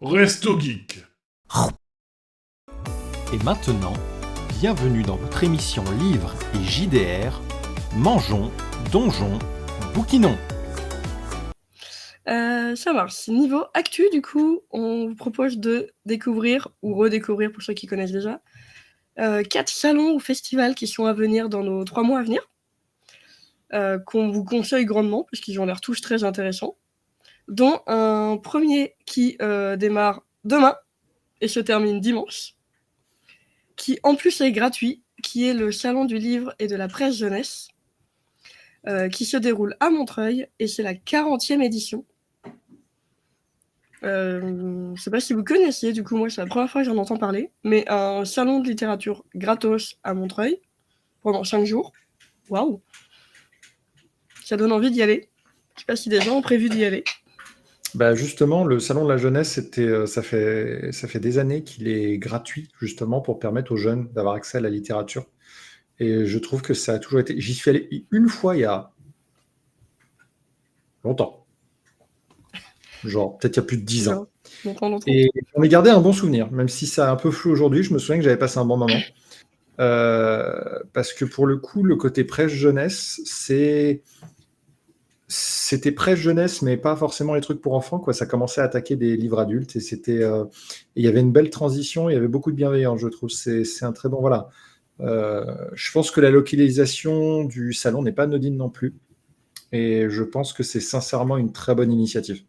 Resto Geek. Et maintenant, bienvenue dans votre émission Livres et JDR, Mangeons, Donjons, Bouquinons. Ça marche. Niveau actu, du coup, on vous propose de découvrir ou redécouvrir, pour ceux qui connaissent déjà, 4 salons ou festivals qui sont à venir dans nos 3 mois à venir, qu'on vous conseille grandement, parce qu'ils ont l'air tous très intéressants, dont un premier qui démarre demain et se termine dimanche, qui en plus est gratuit, qui est le Salon du livre et de la presse jeunesse, qui se déroule à Montreuil, et c'est la 40e édition. Je sais pas si vous connaissiez, du coup moi c'est la première fois que j'en entends parler, mais un salon de littérature gratos à Montreuil pendant 5 jours. Waouh! Ça donne envie d'y aller. Je sais pas si des gens ont prévu d'y aller. Bah justement, le salon de la jeunesse, ça fait des années qu'il est gratuit, justement, pour permettre aux jeunes d'avoir accès à la littérature. Et je trouve que ça a toujours été. J'y suis allé une fois il y a longtemps. Genre, peut-être il y a plus de 10 ans. Longtemps. Et j'en ai gardé un bon souvenir, même si ça a un peu flou aujourd'hui. Je me souviens que j'avais passé un bon moment. Parce que pour le coup, le côté presse jeunesse, c'était presse jeunesse, mais pas forcément les trucs pour enfants, quoi. Ça commençait à attaquer des livres adultes et il y avait une belle transition, il y avait beaucoup de bienveillance, je trouve. C'est un très bon, voilà. Je pense que la localisation du salon n'est pas anodine non plus. Et je pense que c'est sincèrement une très bonne initiative.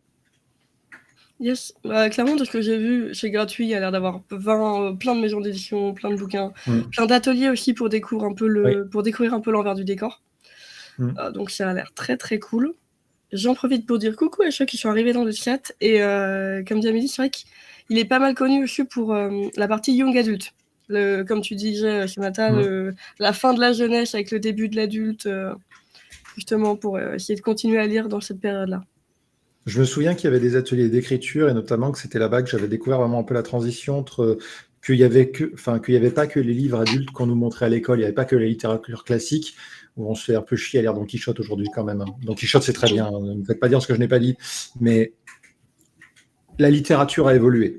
Yes, clairement de ce que j'ai vu, c'est gratuit, il y a l'air d'avoir plein de maisons d'édition, plein de bouquins, plein d'ateliers aussi pour découvrir un peu l'envers du décor. Donc ça a l'air très très cool. J'en profite pour dire coucou à ceux qui sont arrivés dans le chat, et comme dit Amélie, c'est vrai qu'il est pas mal connu aussi pour la partie young adulte. Comme tu disais ce matin, la fin de la jeunesse avec le début de l'adulte, justement pour essayer de continuer à lire dans cette période-là. Je me souviens qu'il y avait des ateliers d'écriture et notamment que c'était là-bas que j'avais découvert vraiment un peu la transition entre qu'il y avait pas que les livres adultes qu'on nous montrait à l'école, il n'y avait pas que la littérature classique où on se fait un peu chier à lire Don Quichotte aujourd'hui quand même. Don Quichotte, c'est très bien, hein, ne me faites pas dire ce que je n'ai pas dit, mais la littérature a évolué.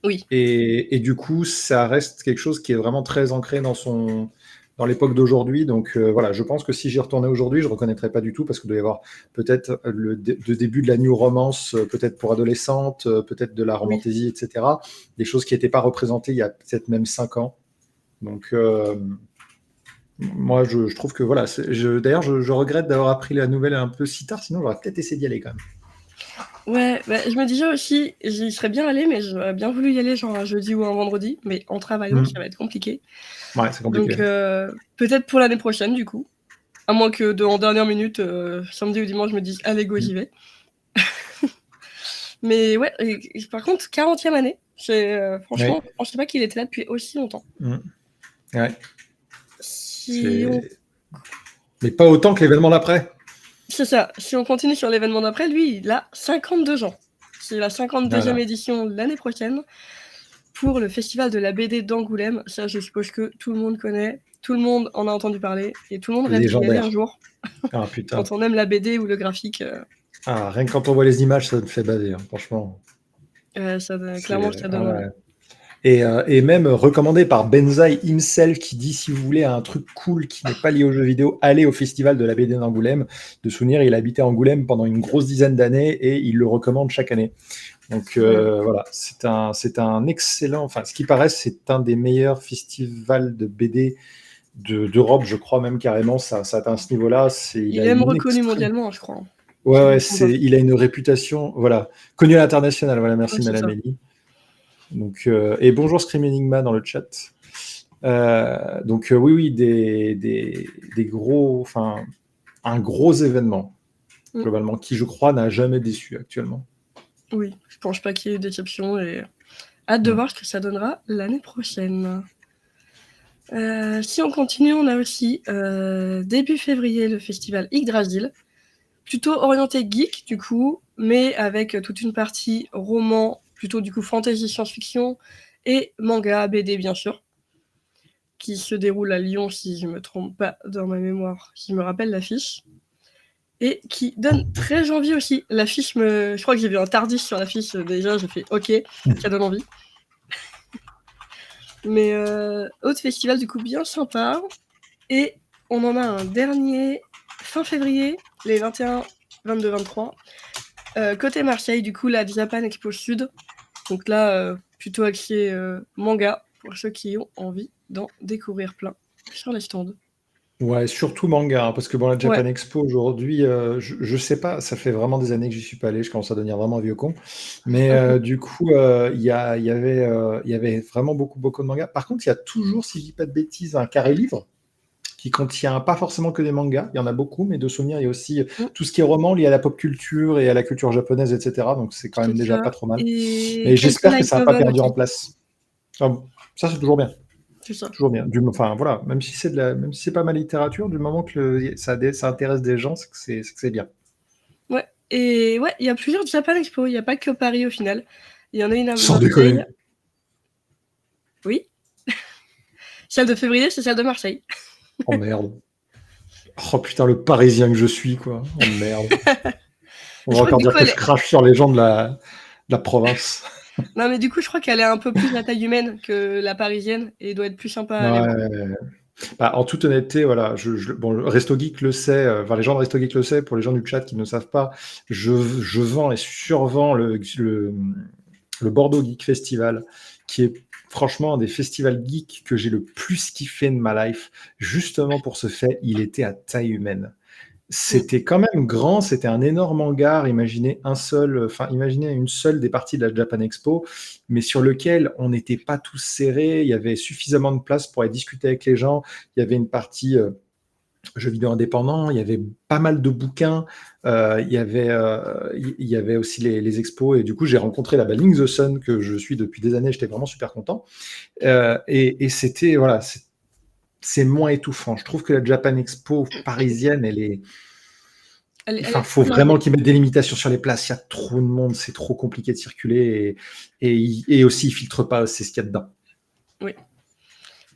Oui. Et du coup, ça reste quelque chose qui est vraiment très ancré dans l'époque d'aujourd'hui. Donc voilà, je pense que si j'y retournais aujourd'hui, je ne reconnaîtrais pas du tout parce qu'il doit y avoir peut-être le début de la new romance, peut-être pour adolescentes, peut-être de la romantésie, etc. Des choses qui n'étaient pas représentées il y a peut-être même 5 ans. Donc moi, je trouve que voilà. D'ailleurs, je regrette d'avoir appris la nouvelle un peu si tard, sinon j'aurais peut-être essayé d'y aller quand même. Ouais, je me disais aussi, j'y serais bien allée, mais j'aurais bien voulu y aller genre un jeudi ou un vendredi, mais en travaillant, ça va être compliqué. Ouais, c'est compliqué. Donc peut-être pour l'année prochaine, du coup. À moins que en dernière minute, samedi ou dimanche, je me dise allez go, j'y vais. Mais ouais, et par contre, 40e année, franchement, je pensais pas qu'il était là depuis aussi longtemps. Ouais. Mais pas autant que l'événement d'après. C'est ça. Si on continue sur l'événement d'après, lui, il a 52 ans. C'est la 52e édition l'année prochaine pour le festival de la BD d'Angoulême. Ça, je suppose que tout le monde connaît, tout le monde en a entendu parler et tout le monde rêve d'y aller un jour. Ah putain. Quand on aime la BD ou le graphique. Rien que quand on voit les images, ça me fait bader, hein, franchement. Clairement, ça donne envie. Et même recommandé par Benzaï himself qui dit si vous voulez un truc cool qui n'est pas lié aux jeux vidéo, allez au festival de la BD d'Angoulême. De souvenir, il habitait à Angoulême pendant une grosse dizaine d'années et il le recommande chaque année. Donc voilà, c'est un excellent, enfin ce qui paraît, c'est un des meilleurs festivals de BD d'Europe, je crois même carrément, ça atteint ce niveau-là. Il est même reconnu mondialement, je crois. Ouais, il a une réputation, voilà, connue à l'international. Voilà, merci Madame Elie. Donc, et bonjour Scream Enigma dans le chat. Donc oui, des gros, enfin un gros événement globalement qui, je crois, n'a jamais déçu actuellement. Oui, je pense pas qu'il y ait eu déception et hâte de voir ce que ça donnera l'année prochaine. Si on continue, on a aussi début février le festival Yggdrasil, plutôt orienté geek du coup, mais avec toute une partie roman, plutôt du coup fantasy science-fiction et manga, BD bien sûr, qui se déroule à Lyon si je me trompe pas dans ma mémoire, si je me rappelle l'affiche. et qui donne très envie aussi. L'affiche je crois que j'ai vu un Tardis sur l'affiche déjà, j'ai fait OK, ça donne envie. Mais autre festival du coup bien sympa. Et on en a un dernier fin février, les 21, 22, 23. Côté Marseille, du coup, la Japan Expo Sud. Donc là, plutôt axé manga pour ceux qui ont envie d'en découvrir plein sur les stands. Ouais, surtout manga, hein, parce que bon, la Japan Ouais. Expo aujourd'hui, je sais pas, ça fait vraiment des années que j'y suis pas allé, je commence à devenir vraiment un vieux con. Mais du coup, il y avait vraiment beaucoup de mangas. Par contre, il y a toujours, si je dis pas de bêtises, un carré livre qui contient pas forcément que des mangas, il y en a beaucoup, mais de souvenirs, il y a aussi tout ce qui est roman lié à la pop culture et à la culture japonaise, etc. Donc c'est quand même C'est déjà ça. pas trop mal. Et Et quelques j'espère que light ça n'a pas novel perdu en aussi. place. Ah bon, ça, c'est toujours bien. C'est ça. Toujours bien. Enfin, voilà, même si c'est pas ma littérature, du moment que ça intéresse des gens, c'est que c'est bien. Ouais. Et ouais, il y a plusieurs Japan Expo. Il n'y a pas que Paris au final. Il y en a une à Sans Marseille. déconner. Oui. Celle de février, c'est celle de Marseille. Oh merde. Oh putain, le parisien que je suis, quoi. Oh merde. On Je va crois que encore du dire coup, que je crache sur les gens de la province. non, mais du coup, je crois qu'elle est un peu plus la taille humaine que la parisienne et doit être plus sympa à aller voir. Ouais. Bah, en toute honnêteté, voilà, bon, le Resto Geek le sait, enfin les gens de Resto Geek le sait, pour les gens du chat qui ne savent pas, je vends et survends le Bordeaux Geek Festival, qui est franchement un des festivals geeks que j'ai le plus kiffé de ma life. Justement pour ce fait, il était à taille humaine. C'était quand même grand, c'était un énorme hangar. Imaginez imaginez une seule des parties de la Japan Expo, mais sur lequel on n'était pas tous serrés. Il y avait suffisamment de place pour aller discuter avec les gens. Il y avait une partie jeux vidéo indépendants, il y avait pas mal de bouquins, il y avait aussi les expos, et du coup j'ai rencontré la Link the Sun que je suis depuis des années, j'étais vraiment super content. Et c'était, voilà, c'est moins étouffant. Je trouve que la Japan Expo parisienne, elle est. Elle Enfin, est faut blindée. vraiment qu'ils mettent des limitations sur les places. Il y a trop de monde, c'est trop compliqué de circuler, et aussi ils filtrent pas, c'est ce qu'il y a dedans. Oui.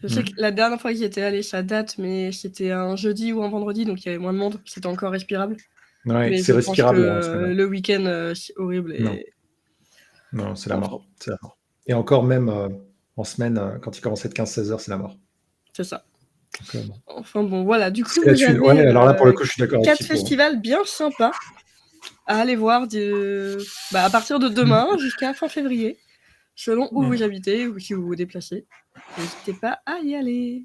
Je sais que la dernière fois que j'y étais allée, ça date, mais c'était un jeudi ou un vendredi, donc il y avait moins de monde, c'était encore respirable. Ouais, Mais c'est je pense que respirable en semaine. le week-end, c'est horrible. Non, Et... non, c'est la Enfin, mort. C'est la mort. Et encore même en semaine, quand il commence à être 15-16 heures, c'est la mort. c'est ça. Donc, bon. Enfin bon, voilà. Du coup, C'est la vous thune. avez Ouais, alors là, pour le coup, je suis d'accord avec 4 Thibaut. festivals bien sympas à aller voir à partir de demain jusqu'à fin février, selon où vous habitez ou si vous vous déplacez. N'hésitez pas à y aller.